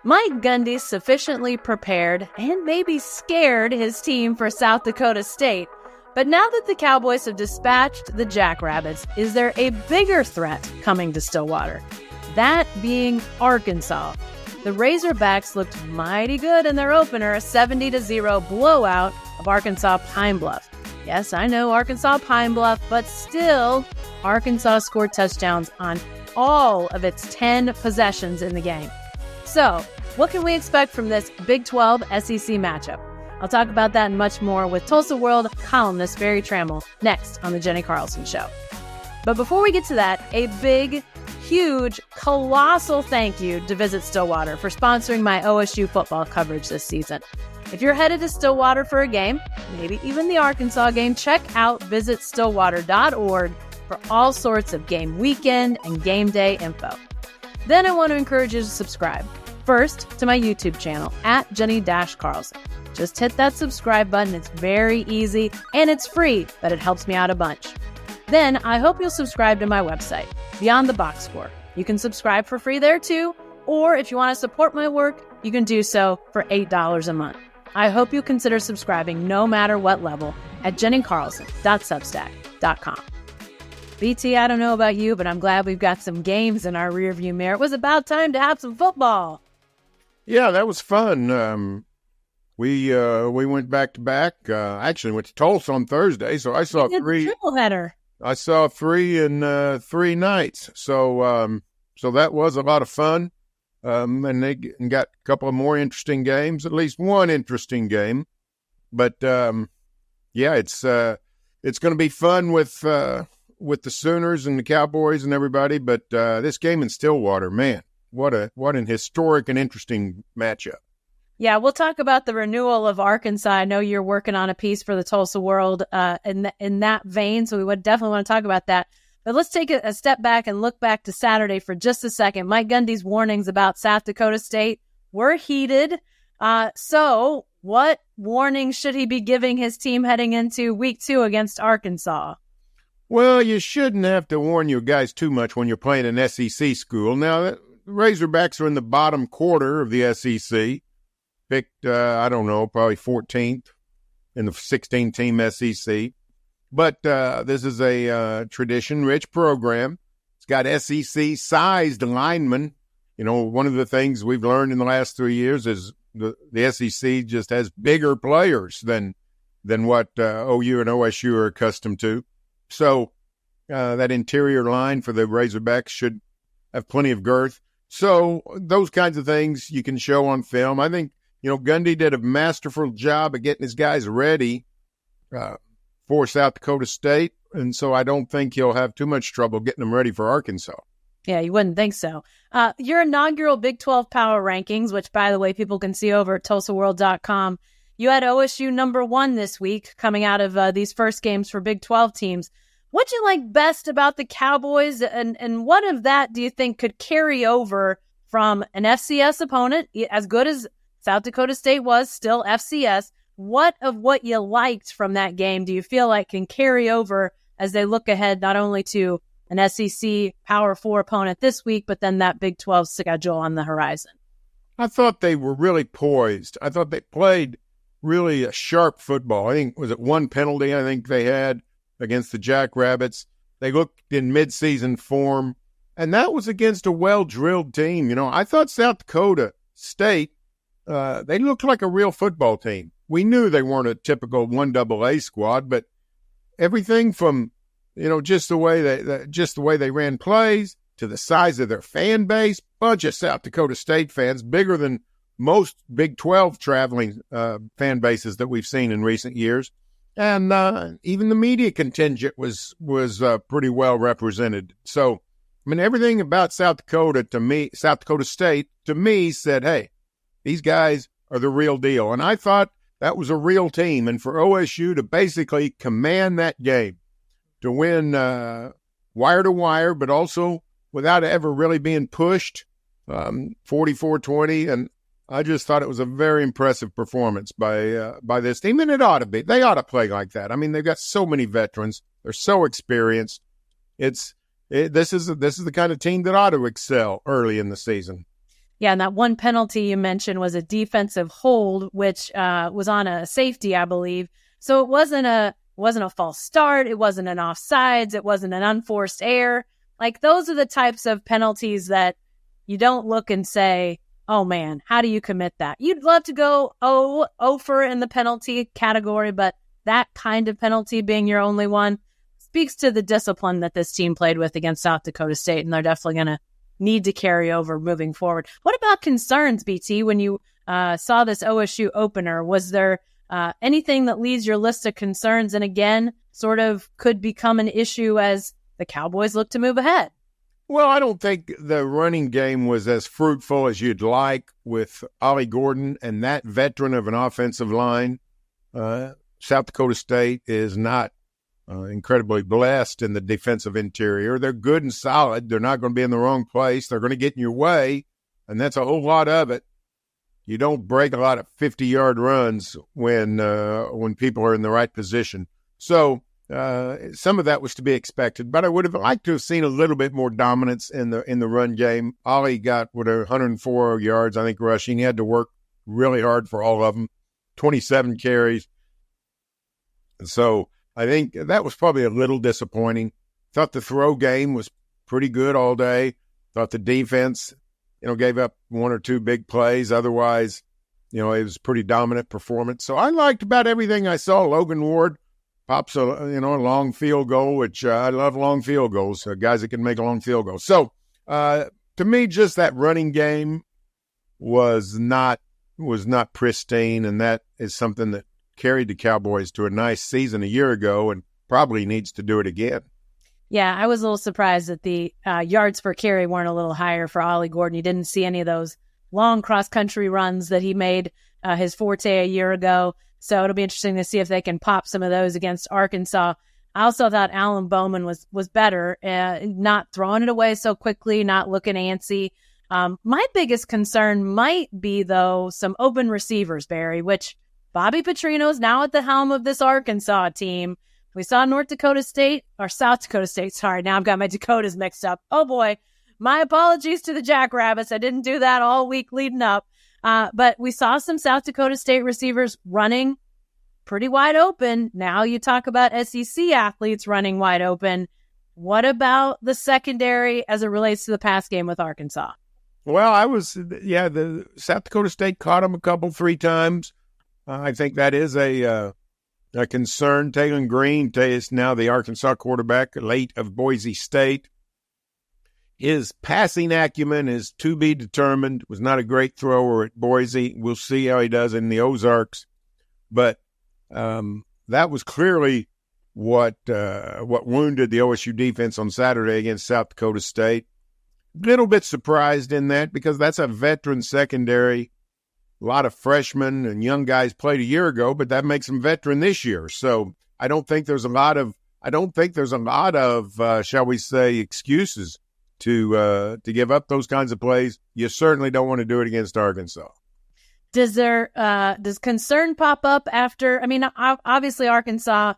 Mike Gundy sufficiently prepared and maybe scared his team for South Dakota State. But now that the Cowboys have dispatched the Jackrabbits, is there a bigger threat coming to Stillwater? That being Arkansas. The Razorbacks looked mighty good in their opener, a 70-0 blowout of Arkansas-Pine Bluff. Yes, I know Arkansas-Pine Bluff, but still, Arkansas scored touchdowns on all of its 10 possessions in the game. So, what can we expect from this Big 12 SEC matchup? I'll talk about that and much more with Tulsa World columnist Berry Tramel next on the Jenni Carlson Show. But before we get to that, a big, huge, colossal thank you to Visit Stillwater for sponsoring my OSU football coverage this season. If you're headed to Stillwater for a game, maybe even the Arkansas game, check out visitstillwater.org for all sorts of game weekend and game day info. Then I want to encourage you to subscribe. First, to my YouTube channel, at Jenni-Carlson. Just hit that subscribe button. It's very easy and it's free, but it helps me out a bunch. Then I hope you'll subscribe to my website, Beyond the Box Score. You can subscribe for free there too, or if you want to support my work, you can do so for $8 a month. I hope you consider subscribing no matter what level at jennicarlson.substack.com. BT, I don't know about you, but I'm glad we've got some games in our rearview mirror. It was about time to have some football. Yeah, that was fun. We went back to back. Actually went to Tulsa on Thursday, so I saw three. Triple header. I saw three in 3 nights. So that was a lot of fun. And they got a couple of more interesting games, at least one interesting game. But yeah, it's going to be fun with the Sooners and the Cowboys and everybody. But this game in Stillwater, man, what an historic and interesting matchup. Yeah, we'll talk about the renewal of Arkansas. I know you're working on a piece for the Tulsa World in that vein, so we would definitely want to talk about that. But let's take a step back and look back to Saturday for just a second. Mike Gundy's warnings about South Dakota State were heated. So what warnings should he be giving his team heading into week 2 against Arkansas? Well, you shouldn't have to warn your guys too much when you're playing an SEC school. Now, the Razorbacks are in the bottom quarter of the SEC. Picked, probably 14th in the 16-team SEC. But this is a tradition-rich program. It's got SEC-sized linemen. You know, one of the things we've learned in the last 3 years is the SEC just has bigger players than what OU and OSU are accustomed to. So that interior line for the Razorbacks should have plenty of girth. So those kinds of things you can show on film. I think, Gundy did a masterful job of getting his guys ready for South Dakota State, and so I don't think he'll have too much trouble getting them ready for Arkansas. Yeah, you wouldn't think so. Your inaugural Big 12 Power Rankings, which, by the way, people can see over at TulsaWorld.com, you had OSU number 1 this week coming out of these first games for Big 12 teams. What'd you like best about the Cowboys, and what of that do you think could carry over from an FCS opponent, as good as South Dakota State was, still FCS? What of what you liked from that game do you feel like can carry over as they look ahead not only to an SEC Power 4 opponent this week, but then that Big 12 schedule on the horizon? I thought they were really poised. I thought they played really a sharp football. I think, was it one penalty I think they had against the Jackrabbits? They looked in midseason form, and that was against a well-drilled team. I thought South Dakota State, they looked like a real football team. We knew they weren't a typical 1AA squad, but everything from, just the way they ran plays to the size of their fan base, bunch of South Dakota State fans, bigger than most Big 12 traveling fan bases that we've seen in recent years. And even the media contingent was pretty well represented. So, everything about South Dakota State to me said, hey, these guys are the real deal. And I thought that was a real team. And for OSU to basically command that game, to win wire to wire, but also without ever really being pushed, 44-20. And I just thought it was a very impressive performance by this team. And it ought to be. They ought to play like that. They've got so many veterans. They're so experienced. This is the kind of team that ought to excel early in the season. Yeah, and that one penalty you mentioned was a defensive hold, which was on a safety, I believe. So it wasn't a false start. It wasn't an offsides. It wasn't an unforced error. Like, those are the types of penalties that you don't look and say, oh man, how do you commit that? You'd love to go over in the penalty category, but that kind of penalty being your only one speaks to the discipline that this team played with against South Dakota State, and they're definitely going to need to carry over moving forward. What about concerns, BT, when you saw this OSU opener? Was there anything that leads your list of concerns and, again, sort of could become an issue as the Cowboys look to move ahead? Well, I don't think the running game was as fruitful as you'd like with Ollie Gordon and that veteran of an offensive line. South Dakota State is not incredibly blessed in the defensive interior. They're good and solid. They're not going to be in the wrong place. They're going to get in your way, and that's a whole lot of it. You don't break a lot of 50-yard runs when people are in the right position. So some of that was to be expected, but I would have liked to have seen a little bit more dominance in the run game. Ollie got 104 yards, I think, rushing. He had to work really hard for all of them, 27 carries. So I think that was probably a little disappointing. Thought the throw game was pretty good all day. Thought the defense, gave up one or two big plays. Otherwise, it was a pretty dominant performance. So I liked about everything I saw. Logan Ward pops a long field goal, which I love long field goals, guys that can make a long field goal. So to me, just that running game was not pristine, and that is something that carried the Cowboys to a nice season a year ago and probably needs to do it again. Yeah, I was a little surprised that the yards per carry weren't a little higher for Ollie Gordon. You didn't see any of those long cross-country runs that he made his forte a year ago. So it'll be interesting to see if they can pop some of those against Arkansas. I also thought Alan Bowman was better, not throwing it away so quickly, not looking antsy. My biggest concern might be, though, some open receivers, Barry, which Bobby Petrino is now at the helm of this Arkansas team. We saw South Dakota State, sorry. Now I've got my Dakotas mixed up. Oh, boy. My apologies to the Jackrabbits. I didn't do that all week leading up. But we saw some South Dakota State receivers running pretty wide open. Now you talk about SEC athletes running wide open. What about the secondary as it relates to the pass game with Arkansas? Well, the South Dakota State caught them 3 times. I think that is a concern. Taylon Green is now the Arkansas quarterback, late of Boise State. His passing acumen is to be determined. Was not a great thrower at Boise. We'll see how he does in the Ozarks. But that was clearly what wounded the OSU defense on Saturday against South Dakota State. Little bit surprised in that because that's a veteran secondary. A lot of freshmen and young guys played a year ago, but that makes them veteran this year. So I don't think there's a lot of shall we say, excuses to give up those kinds of plays. You certainly don't want to do it against Arkansas. Does concern pop up after? I mean, obviously Arkansas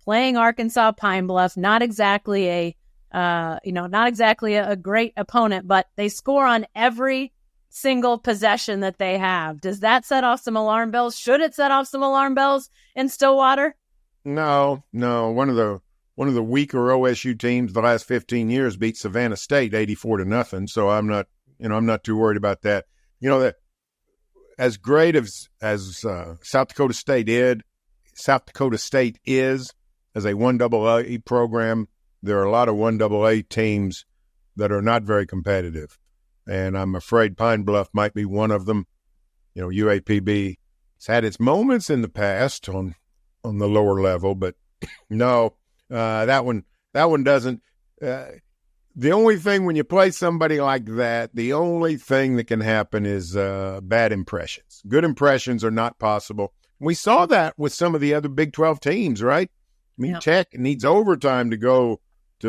playing Arkansas-Pine Bluff, not exactly a great opponent, but they score on every single possession that they have. Does that set off some alarm bells? Should it set off some alarm bells in Stillwater? No. One of the weaker OSU teams the last 15 years beat Savannah State 84-0. So I'm not too worried about that. That as great as South Dakota State is as a 1AA program, there are a lot of 1AA teams that are not very competitive. And I'm afraid Pine Bluff might be one of them. UAPB has had its moments in the past on the lower level, but no, that one doesn't. The only thing when you play somebody like that, the only thing that can happen is bad impressions. Good impressions are not possible. We saw that with some of the other Big 12 teams, right? I mean, Tech needs overtime to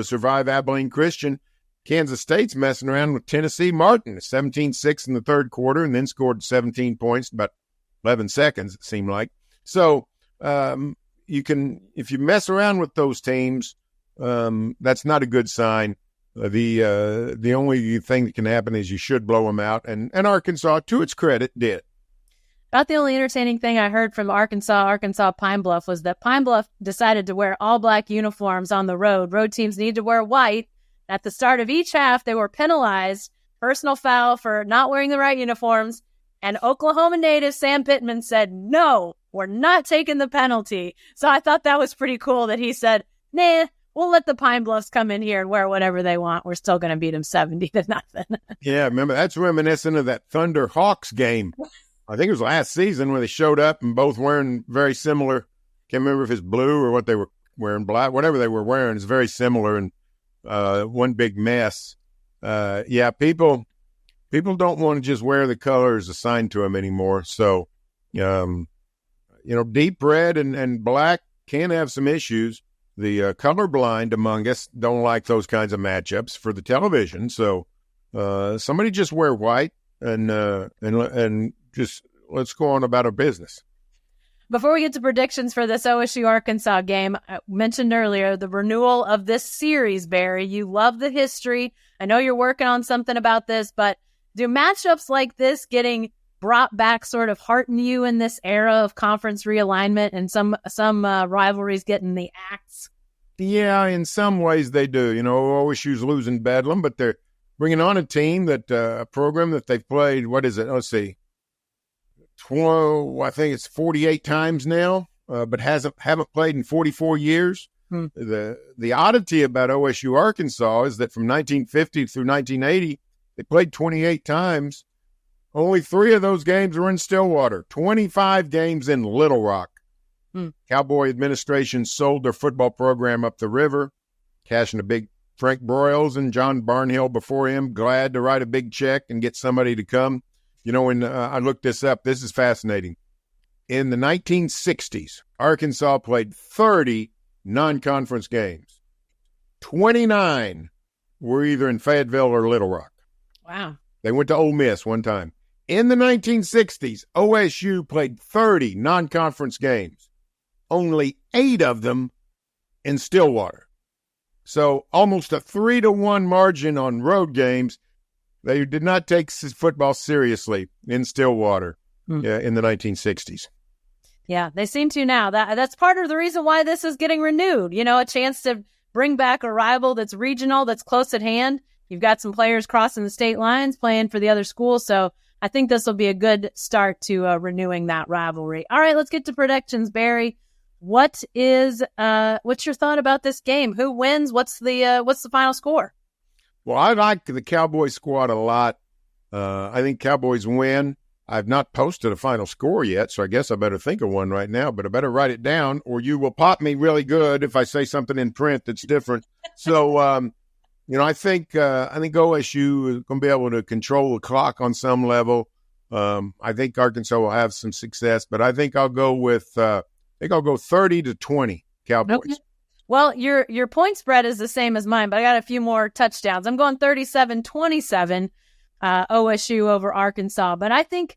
survive Abilene Christian. Kansas State's messing around with Tennessee Martin, 17-6 in the third quarter, and then scored 17 points in about 11 seconds, it seemed like. So if you mess around with those teams, that's not a good sign. The only thing that can happen is you should blow them out. And Arkansas, to its credit, did. About the only entertaining thing I heard from Arkansas-Pine Bluff was that Pine Bluff decided to wear all black uniforms on the road. Road teams need to wear white. At the start of each half, they were penalized, personal foul for not wearing the right uniforms. And Oklahoma native Sam Pittman said, no, we're not taking the penalty. So I thought that was pretty cool that he said, nah, we'll let the Pine Bluffs come in here and wear whatever they want. We're still going to beat them 70-0. Yeah, remember, that's reminiscent of that Thunder Hawks game. I think it was last season when they showed up and both wearing very similar. Can't remember if it's blue or what they were wearing, black. Whatever they were wearing is very similar and one big mess. Yeah, people don't want to just wear the colors assigned to them anymore. So, deep red and black can have some issues. The colorblind among us don't like those kinds of matchups for the television. So, somebody just wear white and just let's go on about our business. Before we get to predictions for this OSU-Arkansas game, I mentioned earlier the renewal of this series, Barry. You love the history. I know you're working on something about this, but do matchups like this getting brought back sort of hearten you in this era of conference realignment and some rivalries getting the axe? Yeah, in some ways they do. OSU's losing Bedlam, but they're bringing on a team a program that they've played, what is it? Let's see. I think it's 48 times now, but haven't played in 44 years. The oddity about OSU Arkansas is that from 1950 through 1980, they played 28 times. Only 3 of those games were in Stillwater, 25 games in Little Rock. Cowboy administration sold their football program up the river, cashing a big Frank Broyles and John Barnhill before him, glad to write a big check and get somebody to come. When I looked this up, this is fascinating. In the 1960s, Arkansas played 30 non-conference games. 29 were either in Fayetteville or Little Rock. Wow. They went to Ole Miss one time. In the 1960s, OSU played 30 non-conference games. Only 8 of them in Stillwater. So almost a 3-1 margin on road games. They did not take football seriously in Stillwater in the 1960s. Yeah, they seem to now. That's part of the reason why this is getting renewed. A chance to bring back a rival that's regional, that's close at hand. You've got some players crossing the state lines, playing for the other school. So I think this will be a good start to renewing that rivalry. All right, let's get to predictions, Barry. What's your thought about this game? Who wins? What's the final score? Well, I like the Cowboys squad a lot. I think Cowboys win. I've not posted a final score yet, so I guess I better think of one right now, but I better write it down or you will pop me really good if I say something in print that's different. So, I think OSU is going to be able to control the clock on some level. I think Arkansas will have some success, but I think I'll go with 30-20 Cowboys. Okay. Well, your point spread is the same as mine, but I got a few more touchdowns. I'm going 37-27 OSU over Arkansas, but I think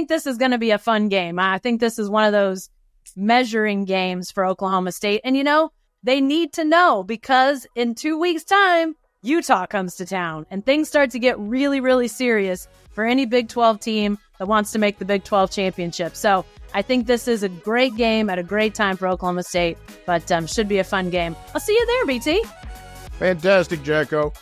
this is going to be a fun game. I think this is one of those measuring games for Oklahoma State. And, they need to know because in 2 weeks' time, Utah comes to town and things start to get really, really serious for any Big 12 team that wants to make the Big 12 championship. So I think this is a great game at a great time for Oklahoma State, but should be a fun game. I'll see you there, BT. Fantastic, Jacko.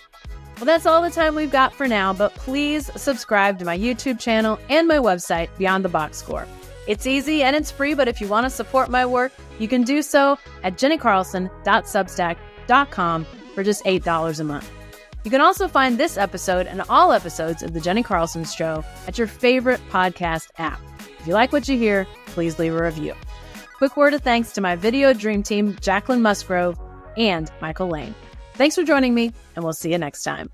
Well, that's all the time we've got for now, but please subscribe to my YouTube channel and my website, Beyond the Box Score. It's easy and it's free, but if you want to support my work, you can do so at jennicarlson.substack.com for just $8 a month. You can also find this episode and all episodes of The Jenni Carlson Show at your favorite podcast app. If you like what you hear, please leave a review. Quick word of thanks to my video dream team, Jacqueline Musgrove and Michael Lane. Thanks for joining me, and we'll see you next time.